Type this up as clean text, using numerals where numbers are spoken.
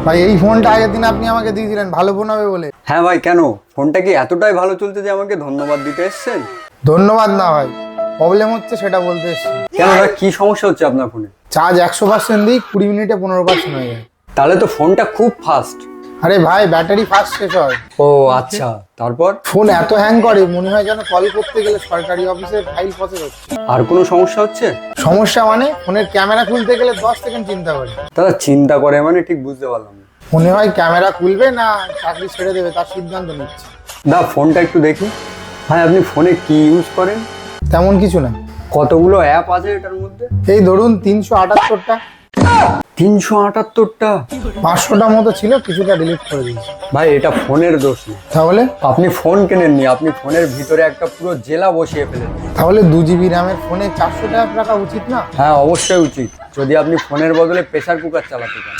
ভাই এই ফোনটা আগের দিন আপনি আমাকে দিয়েছিলেন ভালো ফোন হবে বলে। হ্যাঁ ভাই, কেন? ফোনটা কি এতটাই ভালো চলছে যে আমাকে ধন্যবাদ দিতে এসেছেন? ধন্যবাদ না ভাই, প্রবলেম হচ্ছে সেটা বলতে এসেছি। কেন ভাই, কি সমস্যা হচ্ছে আপনার ফোনে? চার্জ 100% দিই 20 মিনিটে 15% হয়ে যায়। তাহলে তো ফোনটা খুব ফাস্ট। আরে ভাই ব্যাটারি ফাস্ট শেষ হয়। ও আচ্ছা, তারপর? ফোন এত হ্যাং করে মনে হয় যেন কল করতে গেলে সরকারি অফিসের ফাইল প্রসেস হচ্ছে। আর কোনো সমস্যা হচ্ছে? সমস্যা মানে ফোনের ক্যামেরা খুলতে গেলে 10 সেকেন্ড চিন্তা করে। দাদা, চিন্তা করে মানে ঠিক বুঝতে পারলাম না। মনে হয় ক্যামেরা খুলবে না চাকরি ছেড়ে দেবে তার সিদ্ধান্ত নিচ্ছে। দা, ফোনটা একটু দেখি। ভাই, আপনি ফোনে কি ইউজ করেন? তেমন কিছু না। কতগুলো অ্যাপ আছে এটার মধ্যে? এই ধরুন 378টা। 378টা? 500টা মতো ছিল, কিছুটা ডিলিট করে দিয়েছি। ভাই, এটা ফোনের দোষ না। তাহলে আপনি ফোন কেনেননি, আপনি ফোনের ভিতরে একটা পুরো জেলা বসিয়ে ফেলেন। তাহলে 2 GB র্যামের ফোনে 400 টাকা রাখা উচিত না? হ্যাঁ, অবশ্যই উচিত, যদি আপনি ফোনের বদলে প্রেসার কুকার চালাতে চান।